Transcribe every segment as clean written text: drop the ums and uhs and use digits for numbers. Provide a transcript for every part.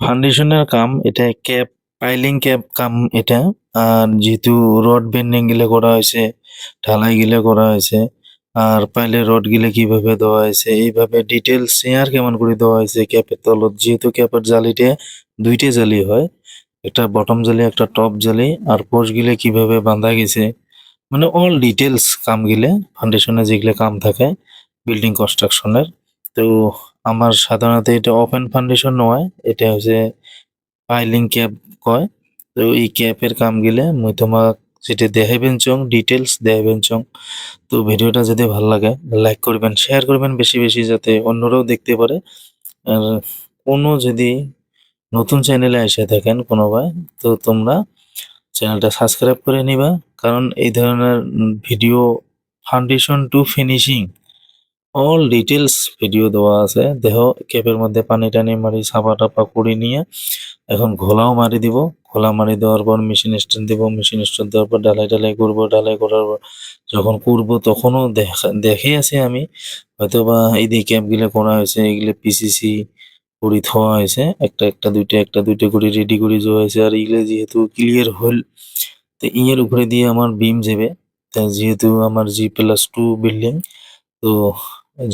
ফাউন্ডেশনের কাম এটা cap piling cap কাম এটা। আর যেহেতু রড বেন্ডিং গিলে করা হয়েছে, ঢালাই গিলে করা হয়েছে, আর পাইলে রড গিলে কিভাবে দেওয়া হয়েছে এইভাবে ডিটেলস শেয়ার কেমন করে দেওয়া হয়েছে ক্যাপের তলত। যেহেতু ক্যাপের জালিতে দুইটা জালি হয়, একটা বটম জালি একটা টপ জালি, আর পোস্ট গিলে কিভাবে বাঁধা গেছে, মানে অল ডিটেলস কাম গিলে ফাউন্ডেশনে যেগুলো কাম থাকে বিল্ডিং কনস্ট্রাকশনের। তো আমার সাধারণত এটা ওপেন ফাউন্ডেশন নয়, এটা হচ্ছে পাইলিং ক্যাপ কয়। তো এই ক্যাপের কাম গিলে মুই তোমাক যেটা দেখাইবেন চং ডিটেলস দেখাইবেন চং। তো ভিডিওটা যদি ভালো লাগে লাইক করবেন শেয়ার করবেন বেশি বেশি যাতে অন্যরাও দেখতে পারে। আর কোনো যদি নতুন চ্যানেলে এসে থাকেন কোনো ভাই, তো তোমরা চ্যানেলটা সাবস্ক্রাইব করে নিবা। কারণ এই ধরনের video foundation to finishing all details video দেওয়া আছে। দেহ ক্যাপের মধ্যে পানি টানি মারি সাপা টাপা করে নিয়ে এখন ঘোলাও মারি দিব। ঘোলা মারি দেওয়ার পর মেশিন স্ট্যান্ড দিব, মেশিন স্ট্যান্ড দেওয়ার পর ঢালাই ঢালাই করবো। ঢালাই করার পর যখন করবো তখনও দেখে আছি আমি, হয়তো বা এই যে ক্যাপগুলো করা হয়েছে এগুলো পিসিসি করে থোয়া হয়েছে, একটা দুইটা করে রেডি করে যাওয়া হয়েছে। আর এগুলো যেহেতু ক্লিয়ার হল, তো ইয়ের উপরে দিয়ে আমার বিম যাবে। তা যেহেতু আমার G+2 বিল্ডিং, তো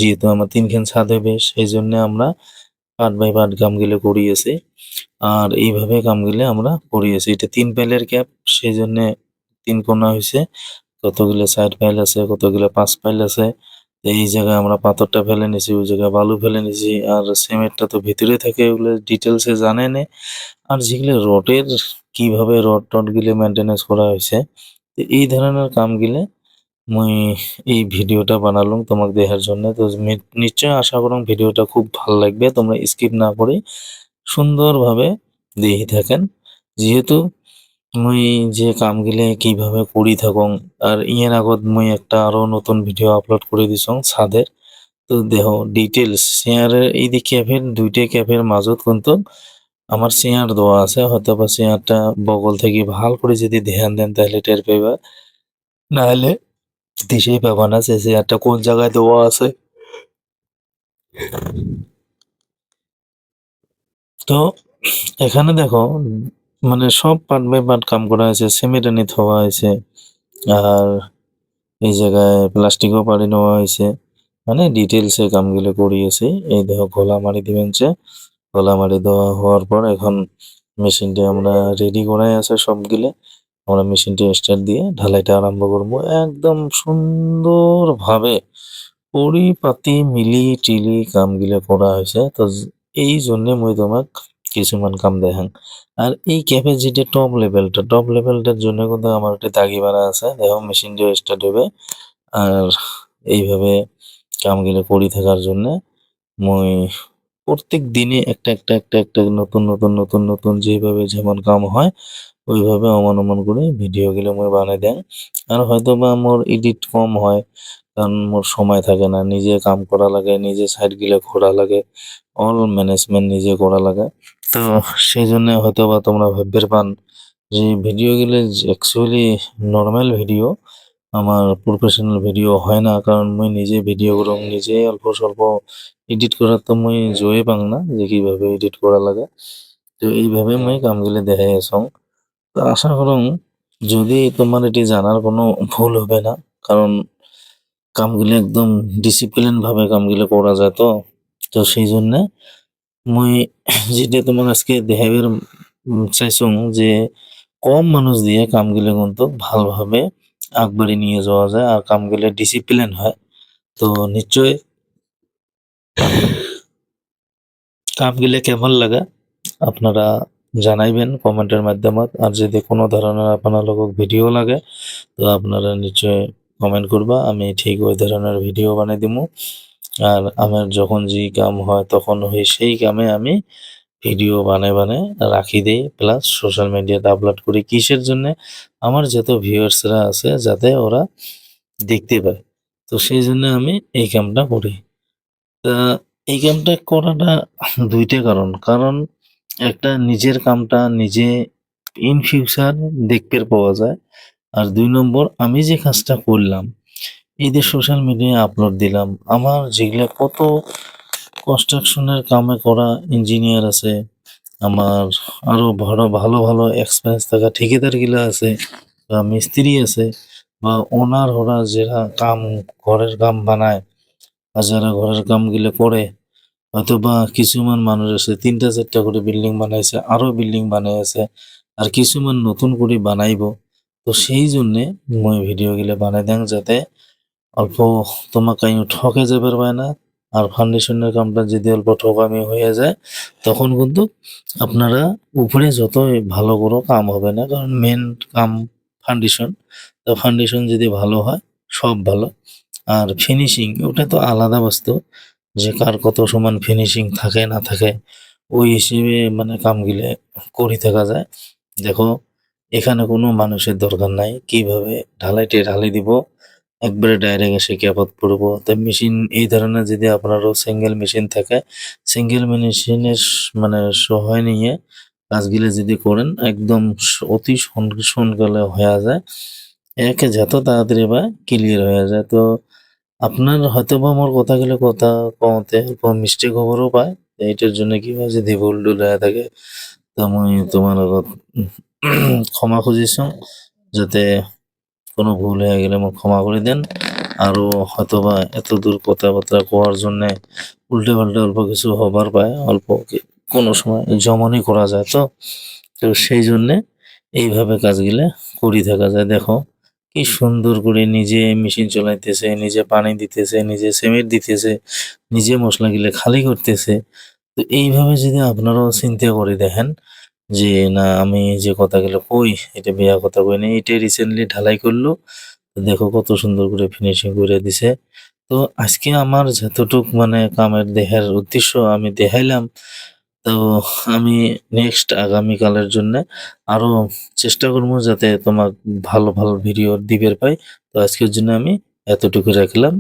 যেহেতু আমার তিনখান ছাদ হবে সেই জন্য আমরা পার্ট বাই পার্ট কামগুলো করিয়েছি। আর এইভাবে কামগুলো আমরা করিয়েছি। এটা 3 পাইলের ক্যাপ, সেই জন্য 3 কোণা হয়েছে। কতগুলো সাইড পাইল আছে, কতগুলো 5 পাইল আছে। তো এই জায়গায় আমরা পাথরটা ফেলে নিছি, ওই জায়গায় বালু ফেলে নিছি। আর সিমেন্টটা তো ভিতরে থাকে, ওগুলো ডিটেলসে জানে না। আর যেগুলো রডের কিভাবে রড টড গুলো মেনটেনেন্স করা হয়েছে, তো এই ধরনের কামগুলো মুই এই ভিডিওটা বানালাম তোমাক দেখার জন্য। তো নিশ্চয় আশা করুন ভিডিওটা খুব ভাল লাগবে, তোমরা স্কিপ না করে সুন্দরভাবে দেখি থাকেন। যেহেতু মুই যে কামগুলো কিভাবে করি থাকুন, আর ইয়ের আগত মুই একটা আরো নতুন ভিডিও আপলোড করে দিছং ছাদের। তো দেহ ডিটেলস শেয়ারের এই যে ক্যাফের দুইটা ক্যাফের মাজত কিন্তু আমার শেয়ার দেওয়া আছে। হয়তো বা শেয়ারটা বগল থেকে ভাল করে যদি ধ্যান দেন তাহলে টের পাইবা, নাহলে দিশেই পাবা না যে শেয়ারটা কোন জায়গায় দেওয়া আছে। তো এখানে দেখো মানে সব পার্ট বাই পার্ট কাম করা হয়েছে, সিমেন্টানি থোয়া হয়েছে, আর এই জায়গায় প্লাস্টিকও পাড়ি নেওয়া হয়েছে, মানে ডিটেলসে কামগুলো করিয়েছে। এই দেখো ঘোলা মারি দিবেন যে, ঘোলা মারি দেওয়া হওয়ার পর এখন মেশিনটি আমরা রেডি করাই আছে সবগুলো। আমরা মেশিনটি স্টার্ট দিয়ে ঢালাইটা আরম্ভ করবো একদম সুন্দরভাবে পরিপাতি মিলি টিলি কামগুলো করা হয়েছে। তো এই জন্য মুই তোমাক কিছুমান কাম দেখাং। আর এই ক্যাপাসিটি টপ লেভেলটার জন্য কিন্তু আমার একটা দাগি মারা আছে, দেখো মেশিন দিয়ে স্টার্ট হবে। আর এইভাবে কামগুলো করি থাকার জন্য মুই প্রত্যেক দিনে একটা নতুন যেভাবে যেমন কাম হয় ওইভাবে অমন অমন করে ভিডিওগুলো মুই বানাই দেন। আর হয়তো বা মোর এডিট কম হয়, কারণ মোর সময় থাকে না, নিজে কাম করা লাগে, নিজে সাইডগুলো ঘোরা লাগে, অল ম্যানেজমেন্ট নিজে করা লাগে। তো সেই জন্য হয়তো বা তোমরা ভাববের পান যে ভিডিওগুলো অ্যাকচুয়ালি নর্মাল ভিডিও, আমার প্রফেশনাল ভিডিও হয় না। কারণ মুই নিজে ভিডিও করং, নিজে অল্প স্বল্প এডিট করার তো মুই জয়ে পাং না যে কিভাবে এডিট করা লাগে। তো এইভাবে মুই কামগুলো দেখাই আছং। তো আশা করুন যদি তোমার এটি জানার কোনো ভুল হবে না, কারণ কামগুলো একদম ডিসিপ্লিন ভাবে কামগুলো করা যায়। তো তো সেই জন্য মুই যেটা তোমার আজকে দেখাইবার চাইছং যে কম মানুষ দিয়ে কামগুলো কিন্তু ভালোভাবে আগবাড়ি নিয়ে যাওয়া যায় আর কামগুলো ডিসিপ্লিন হয়। তো নিশ্চয় কামগুলো কেমন লাগা আপনারা জানাইবেন কমেন্টের মাধ্যমে। আর যদি কোনো ধরনের আপনার ভিডিও লাগে তো আপনারা নিশ্চয় কমেন্ট করবা, আমি ঠিক ওই ধরনের ভিডিও বানিয়ে দিমু। আর আমার যখন যে কাম হয় তখন ওই সেই কামে আমি ভিডিও বানায় রাখি দেই, প্লাস সোশ্যাল মিডিয়াতে আপলোড করি। কিসের জন্যে? আমার যত ভিউয়ার্সরা আছে যাতে ওরা দেখতে পায়। তো সেই জন্য আমি এই কামটা করি। তা এই কামটা করাটা ২ টা কারণ। কারণ একটা নিজের কামটা নিজে ইন ফিউচার দেখতে পাওয়া যায়। আর ২ নম্বর আমি যে কাজটা করলাম, এই যে সোশ্যাল মিডিয়ায় আপলোড দিলাম, আমার যেগুলা কত কনস্ট্রাকশনের কামে করা ইঞ্জিনিয়ার আছে, আমার আরো ভালো ভালো এক্সপিরিয়েন্স থাকা ঠিকাদার গিলা আছে বা মিস্ত্রি আছে বা ওনার ওরা যারা ঘরের কাম বানায় আর যারা ঘরের কাম গুলো করে, হয়তোবা কিছুমান মানুষ আছে ৩টা ৪টা করে বিল্ডিং বানাইছে, আরো বিল্ডিং বানাই আছে, আর কিছুমান নতুন করে বানাইবো। তো সেই জন্যে মই ভিডিও গিলা বানাই দেন যাতে অল্প তোমাকে ঠকে যাবার পায় না। আর ফাউন্ডেশনের কামটা যদি অল্প ঠকামি হয়ে যায় তখন কিন্তু আপনারা উপরে যতই ভালো করো কাম হবে না, কারণ মেন কাম ফাউন্ডেশন। তো ফাউন্ডেশন যদি ভালো হয় সব ভালো। আর ফিনিশিং ওটা তো আলাদা বস্তু, যে কার কত সমান ফিনিশিং থাকে না থাকে ওই হিসেবে মানে কামগুলো করে থাকা যায়। দেখো, এখানে কোনো মানুষের দরকার নাই, কিভাবে ঢালাইটা ঢালাই দিব একবারে ডাইরেক্ট এসে ক্যাপত পড়বো। তো মেশিন এই ধরনের যদি আপনারও সিঙ্গেল মেশিন থাকে, সিঙ্গেল মেশিনের মানে সহায় নিয়ে কাজগুলো যদি করেন একদম অতি সোনকালে হয়ে যায়, একে যত তাড়াতাড়ি বা ক্লিয়ার হয়ে যায়। তো আপনার হয়তোবা মোর কথা কওঁতে অল্প মিস্টেক হবারও পায়। তো এইটার জন্য কি হয় যদি ভুল-টুল হয়ে থাকে তো মুই তোমার আগত ক্ষমা খুঁজিছো, যাতে কোনো ভুল হয়ে গেলে মোক ক্ষমা করে দেন। আরো হয়তোবা এতদূর কথাবার্তা কোয়ার জন্যে উল্টে-পাল্টে অল্প কিছু হবার পায়, অল্প কোনো সময় জমনি করা যায় তো। তো সেই জন্যে এইভাবে কাজগুলা করি থাকা যায়। দেখো কি সুন্দর করে নিজে মেশিন চলাইতেছে, নিজে পানি দিতেছে, নিজে সিমেন্ট দিতেছে, নিজে মসলাগুলা খালি করতেছে। তো এইভাবে যদি আপনারাও চিন্তা করে দেখেন যে না আমি যে কথাগুলো কই এটা বেয়া কথা কই নাই, এটা রিসেন্টলি ঢালাই করলো। তো দেখো কত সুন্দর করে ফিনিশিং করে দিছে। তো আজকে আমার যতটুক মানে কামের দেখার উদ্দেশ্য আমি দেখাইলাম। তো আমি নেক্সট আগামীকালের জন্য আরো চেষ্টা করবো যাতে তোমাক ভালো ভিডিও দিবের পাই। তো আজকের জন্য আমি এতটুকু রাখলাম।